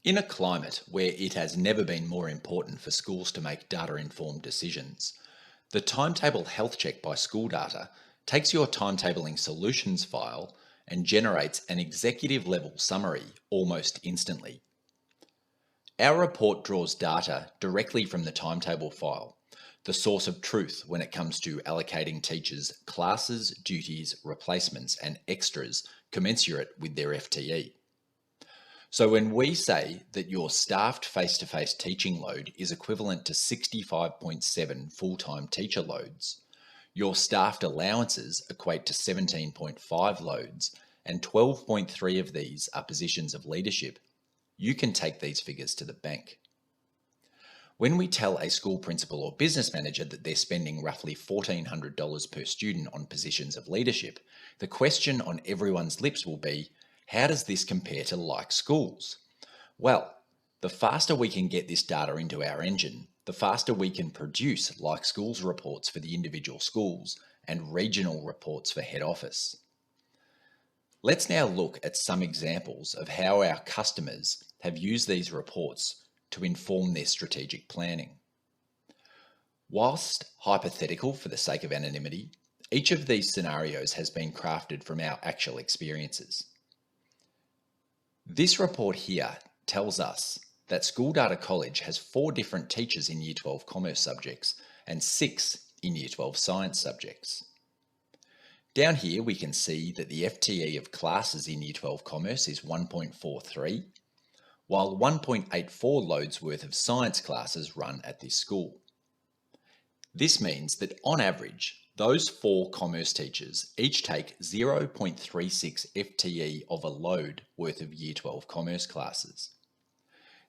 In a climate where it has never been more important for schools to make data-informed decisions, the Timetable Health Check by SchoolData takes your timetabling solutions file and generates an executive-level summary almost instantly. Our report draws data directly from the timetable file, the source of truth when it comes to allocating teachers classes, duties, replacements, and extras commensurate with their FTE. So when we say that your staffed face-to-face teaching load is equivalent to 65.7 full-time teacher loads, your staffed allowances equate to 17.5 loads, and 12.3 of these are positions of leadership, you can take these figures to the bank. When we tell a school principal or business manager that they're spending roughly $1,400 per student on positions of leadership, the question on everyone's lips will be, how does this compare to like schools? Well, the faster we can get this data into our engine, the faster we can produce like schools reports for the individual schools and regional reports for head office. Let's now look at some examples of how our customers have used these reports to inform their strategic planning. Whilst hypothetical for the sake of anonymity, each of these scenarios has been crafted from our actual experiences. This report here tells us that SchoolData College has 4 different teachers in Year 12 Commerce subjects and 6 in Year 12 Science subjects. Down here we can see that the FTE of classes in Year 12 Commerce is 1.43, while 1.84 loads worth of science classes run at this school. This means that on average, those 4 commerce teachers each take 0.36 FTE of a load worth of Year 12 commerce classes.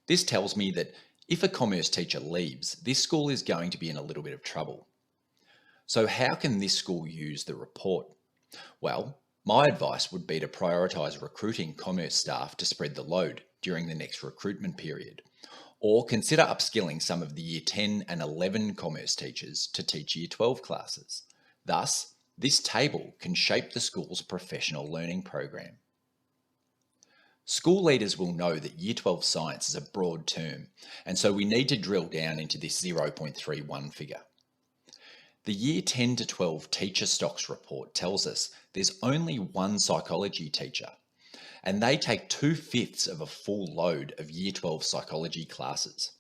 This tells me that if a commerce teacher leaves, this school is going to be in a little bit of trouble. So how can this school use the report? Well, my advice would be to prioritise recruiting commerce staff to spread the load during the next recruitment period, or consider upskilling some of the Year 10 and 11 commerce teachers to teach Year 12 classes. Thus, this table can shape the school's professional learning program. School leaders will know that Year 12 science is a broad term, and so we need to drill down into this 0.31 figure. The Year 10 to 12 teacher stocks report tells us there's only 1 psychology teacher, and they take 2/5 of a full load of Year 12 psychology classes.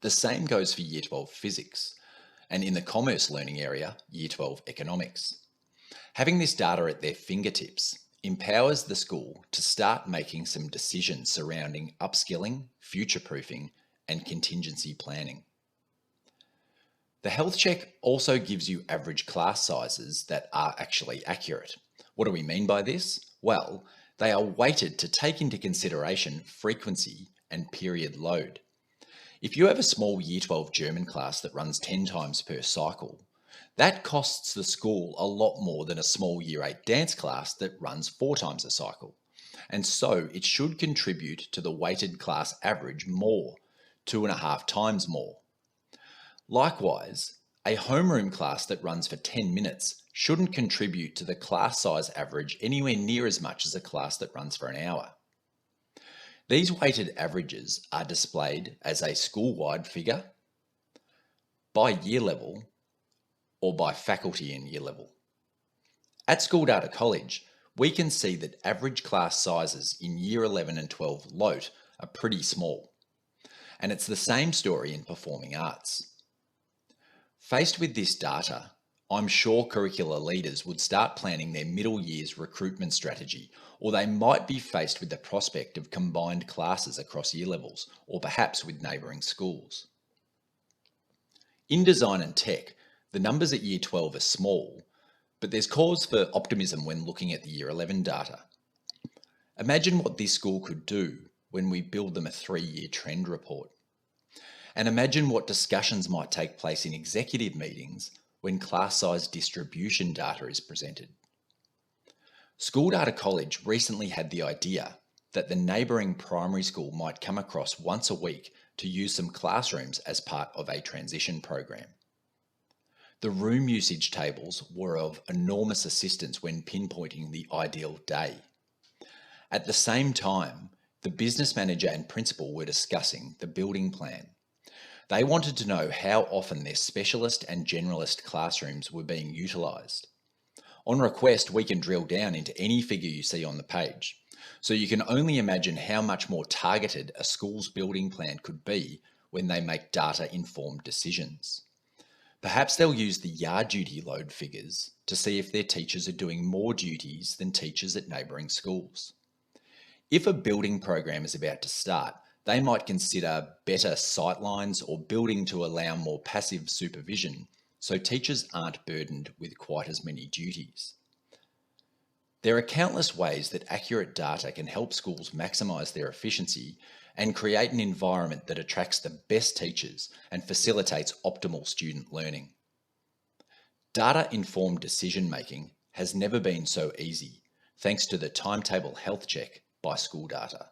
The same goes for Year 12 physics, and in the commerce learning area, Year 12 economics. Having this data at their fingertips empowers the school to start making some decisions surrounding upskilling, future-proofing, and contingency planning. The health check also gives you average class sizes that are actually accurate. What do we mean by this? Well, they are weighted to take into consideration frequency and period load. If you have a small Year 12 German class that runs 10 times per cycle, that costs the school a lot more than a small Year 8 dance class that runs 4 times a cycle. And so it should contribute to the weighted class average more, 2.5 times more. Likewise, a homeroom class that runs for 10 minutes shouldn't contribute to the class size average anywhere near as much as a class that runs for an hour. These weighted averages are displayed as a school-wide figure, by year level, or by faculty and year level. At SchoolData College, we can see that average class sizes in Year 11 and 12 LOTE are pretty small. And it's the same story in performing arts. Faced with this data, I'm sure curricular leaders would start planning their middle years recruitment strategy, or they might be faced with the prospect of combined classes across year levels, or perhaps with neighbouring schools. In design and tech, the numbers at Year 12 are small, but there's cause for optimism when looking at the Year 11 data. Imagine what this school could do when we build them a 3-year trend report. And imagine what discussions might take place in executive meetings when class size distribution data is presented. SchoolData College recently had the idea that the neighbouring primary school might come across once a week to use some classrooms as part of a transition program. The room usage tables were of enormous assistance when pinpointing the ideal day. At the same time, the business manager and principal were discussing the building plan. They wanted to know how often their specialist and generalist classrooms were being utilised. On request, we can drill down into any figure you see on the page. So you can only imagine how much more targeted a school's building plan could be when they make data-informed decisions. Perhaps they'll use the yard duty load figures to see if their teachers are doing more duties than teachers at neighbouring schools. If a building program is about to start, they might consider better sightlines or building to allow more passive supervision, so teachers aren't burdened with quite as many duties. There are countless ways that accurate data can help schools maximise their efficiency and create an environment that attracts the best teachers and facilitates optimal student learning. Data-informed decision-making has never been so easy, thanks to the Timetable Health Check by SchoolData.